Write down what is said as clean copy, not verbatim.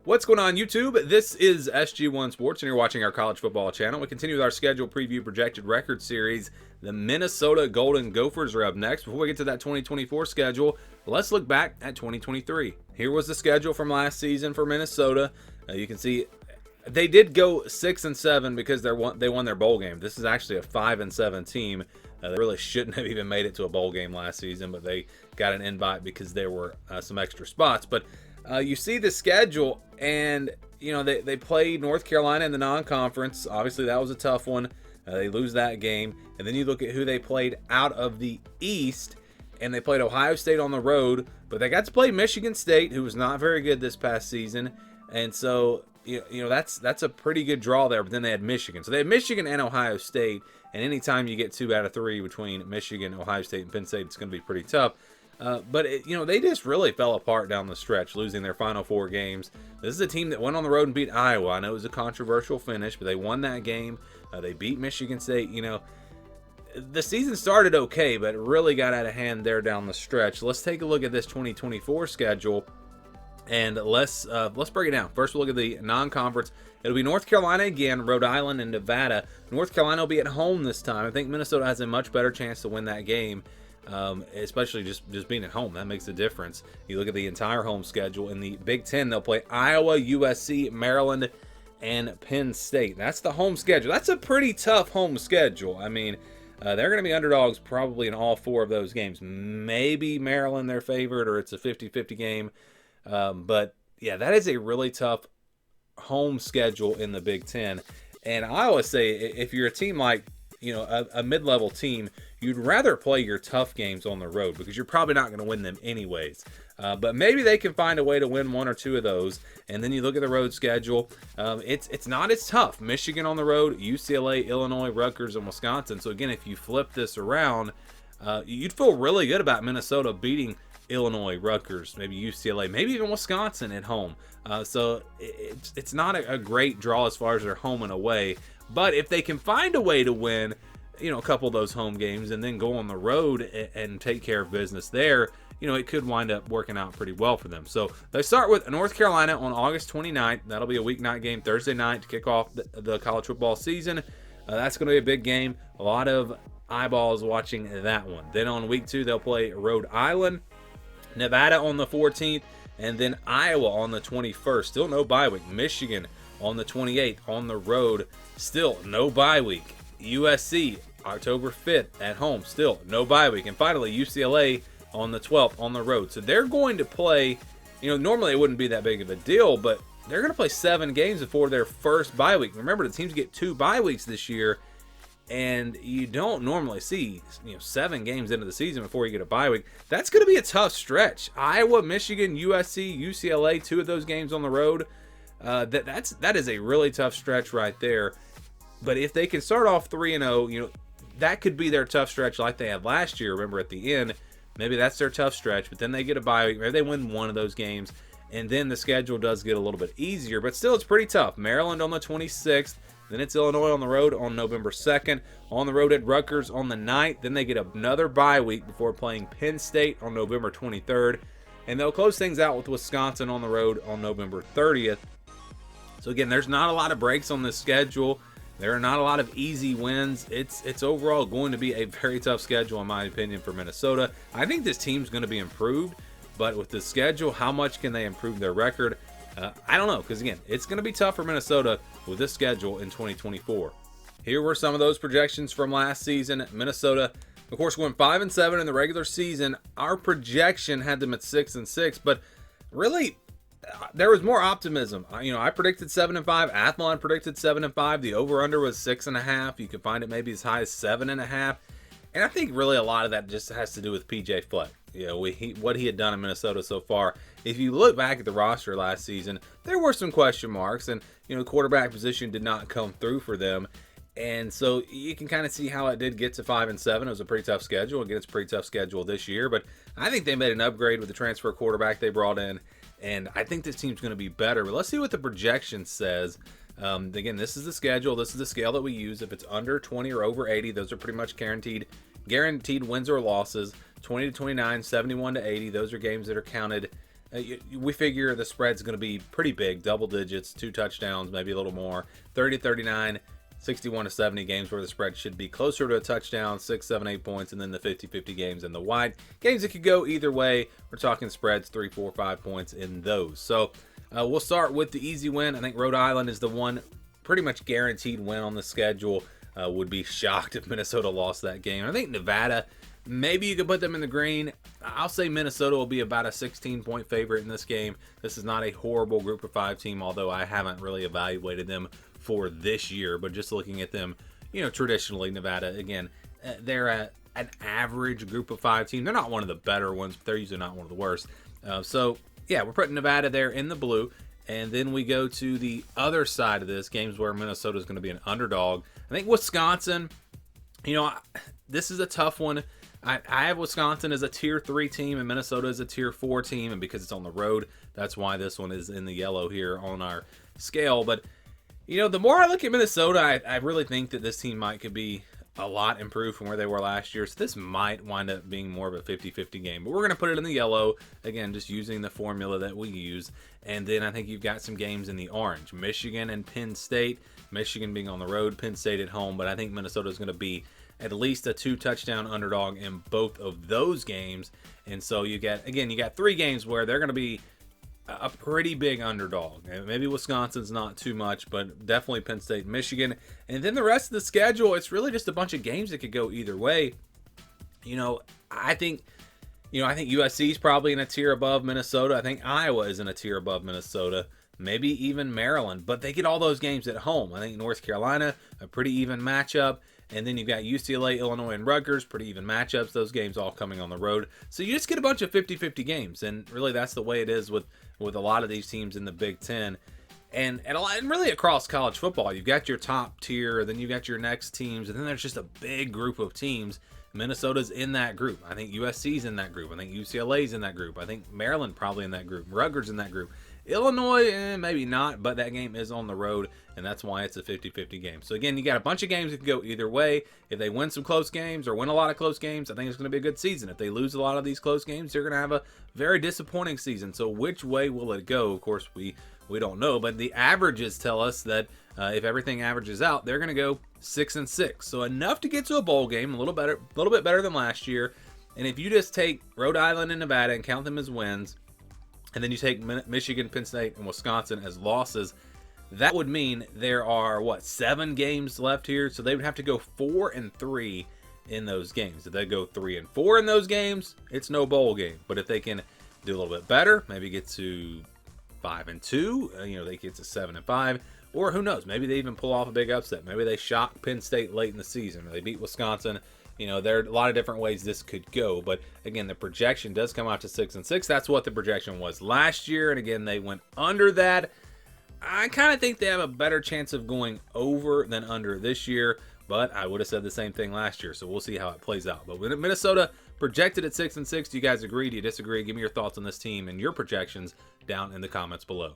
What's going on, YouTube? This is SG1 Sports, and you're watching our college football channel. We continue with our schedule preview projected record series. The Minnesota Golden Gophers are up next. Before we get to that 2024 schedule, let's look back at 2023. Here was the schedule from last season for Minnesota. You can see they did go 6-7 because they won their bowl game. This is actually a 5-7 team. They really shouldn't have even made it to a bowl game last season, but they got an invite because there were some extra spots. But you see the schedule, and they played North Carolina in the non-conference. Obviously, that was a tough one. They lose that game, and then you look at who they played out of the East, and they played Ohio State on the road, but they got to play Michigan State, who was not very good this past season, and so that's a pretty good draw there. But then they had Michigan, so they had Michigan and Ohio State, and anytime you get 2 out of 3 between Michigan, Ohio State, and Penn State, it's going to be pretty tough. But they just really fell apart down the stretch, losing their final 4 games. This is a team that went on the road and beat Iowa. I know it was a controversial finish, but they won that game. They beat Michigan State. The season started okay, but really got out of hand there down the stretch. Let's take a look at this 2024 schedule, and let's break it down. First, we'll look at the non-conference. It'll be North Carolina again, Rhode Island, and Nevada. North Carolina will be at home this time. I think Minnesota has a much better chance to win that game. Especially just being at home. That makes a difference. You look at the entire home schedule. In the Big Ten, they'll play Iowa, USC, Maryland, and Penn State. That's the home schedule. That's a pretty tough home schedule. I mean, they're going to be underdogs probably in all 4 of those games. Maybe Maryland their favorite, or it's a 50-50 game. But yeah, that is a really tough home schedule in the Big Ten. And I always say, if you're a team like a mid-level team, you'd rather play your tough games on the road because you're probably not going to win them anyways. But maybe they can find a way to win 1 or 2 of those. And then you look at the road schedule. It's not as tough. Michigan on the road, UCLA, Illinois, Rutgers, and Wisconsin. So again, if you flip this around, you'd feel really good about Minnesota beating Illinois, Rutgers, maybe UCLA, maybe even Wisconsin at home. So it's not a great draw as far as their home and away. But if they can find a way to win, a couple of those home games and then go on the road and take care of business there, it could wind up working out pretty well for them. So they start with North Carolina on August 29th. That'll be a weeknight game, Thursday night, to kick off the college football season. That's going to be a big game. A lot of eyeballs watching that one. Then on week 2, they'll play Rhode Island, Nevada on the 14th, and then Iowa on the 21st. Still no bye week. Michigan on the 28th on the road. Still no bye week. USC October 5th at home. Still no bye week. And finally UCLA on the 12th on the road. So they're going to play, normally it wouldn't be that big of a deal, but they're going to play 7 games before their first bye week. Remember, the teams get 2 bye weeks this year, and you don't normally see 7 games into the season before you get a bye week. That's going to be a tough stretch. Iowa, Michigan, USC, UCLA, 2 of those games on the road. That is a really tough stretch right there. But if they can start off 3-0, that could be their tough stretch like they had last year. Remember, at the end, maybe that's their tough stretch, but then they get a bye week. Maybe they win 1 of those games, and then the schedule does get a little bit easier. But still, it's pretty tough. Maryland on the 26th. Then it's Illinois on the road on November 2nd. On the road at Rutgers on the 9th. Then they get another bye week before playing Penn State on November 23rd. And they'll close things out with Wisconsin on the road on November 30th. So again, there's not a lot of breaks on this schedule. There are not a lot of easy wins. It's overall going to be a very tough schedule, in my opinion, for Minnesota. I think this team's going to be improved, but with the schedule, how much can they improve their record? I don't know, because again, it's going to be tough for Minnesota with this schedule in 2024. Here were some of those projections from last season. Minnesota, of course, went 5-7 in the regular season. Our projection had them at 6-6, but really, there was more optimism. I predicted 7-5. Athlon predicted 7-5. The over/under was 6.5. You can find it maybe as high as 7.5. And I think really a lot of that just has to do with PJ Fleck. What he had done in Minnesota so far. If you look back at the roster last season, there were some question marks, and the quarterback position did not come through for them. And so you can kind of see how it did get to 5-7. It was a pretty tough schedule. Again, it's a pretty tough schedule this year, but I think they made an upgrade with the transfer quarterback they brought in. And I think this team's going to be better. But let's see what the projection says. Again, this is the schedule. This is the scale that we use. If it's under 20 or over 80, those are pretty much guaranteed wins or losses. 20 to 29, 71 to 80, those are games that are counted we figure the spread's going to be pretty big, double digits, 2 touchdowns, maybe a little more, 30-39, 61-70 games where the spread should be closer to a touchdown, 6, 7, 8 points, and then the 50-50 games and the wide games that could go either way. We're talking spreads 3, 4, 5 points in those. So we'll start with the easy win. I think Rhode Island is the one pretty much guaranteed win on the schedule. Would be shocked if Minnesota lost that game. I think Nevada, maybe you could put them in the green. I'll say Minnesota will be about a 16-point favorite in this game. This is not a horrible group of 5 team, although I haven't really evaluated them for this year. But just looking at them, traditionally, Nevada, again, they're an average group of 5 team. They're not one of the better ones, but they're usually not one of the worst. So, yeah, we're putting Nevada there in the blue. And then we go to the other side of this, games where Minnesota is going to be an underdog. I think Wisconsin, this is a tough one. I have Wisconsin as a tier 3 team and Minnesota as a tier 4 team. And because it's on the road, that's why this one is in the yellow here on our scale. But, the more I look at Minnesota, I really think that this team could be a lot improved from where they were last year. So this might wind up being more of a 50-50 game. But we're going to put it in the yellow, again, just using the formula that we use. And then I think you've got some games in the orange. Michigan and Penn State. Michigan being on the road, Penn State at home. But I think Minnesota is going to be at least a 2-touchdown underdog in both of those games. And so you got 3 games where they're going to be a pretty big underdog. Maybe Wisconsin's not too much, but definitely Penn State and Michigan. And then the rest of the schedule, it's really just a bunch of games that could go either way. I think USC is probably in a tier above Minnesota. I think Iowa is in a tier above Minnesota. Maybe even Maryland, but they get all those games at home. I think North Carolina, a pretty even matchup. And then you've got UCLA, Illinois, and Rutgers, pretty even matchups. Those games all coming on the road. So you just get a bunch of 50-50 games. And really that's the way it is with a lot of these teams in the Big Ten. And really across college football, you've got your top tier, then you've got your next teams, and then there's just a big group of teams. Minnesota's in that group. I think USC's in that group. I think UCLA's in that group. I think Maryland probably in that group. Rutgers in that group. Illinois, maybe not, but that game is on the road, and that's why it's a 50-50 game. So again, you got a bunch of games that can go either way. If they win some close games or win a lot of close games, I think it's going to be a good season. If they lose a lot of these close games, they're going to have a very disappointing season. So which way will it go? Of course, we don't know, but the averages tell us that if everything averages out, they're going to go 6-6. So enough to get to a bowl game, a little bit better than last year. And if you just take Rhode Island and Nevada and count them as wins, and then you take Michigan, Penn State, and Wisconsin as losses, that would mean there are, 7 games left here? So they would have to go 4-3 in those games. If they go 3-4 in those games, it's no bowl game. But if they can do a little bit better, maybe get to 5-2, they get to 7-5, or who knows, maybe they even pull off a big upset. Maybe they shock Penn State late in the season, or they beat Wisconsin. There are a lot of different ways this could go, but again, the projection does come out to 6-6. That's what the projection was last year, and again, they went under that. I kind of think they have a better chance of going over than under this year, but I would have said the same thing last year, so we'll see how it plays out. But with Minnesota projected at 6-6, do you guys agree? Do you disagree? Give me your thoughts on this team and your projections down in the comments below.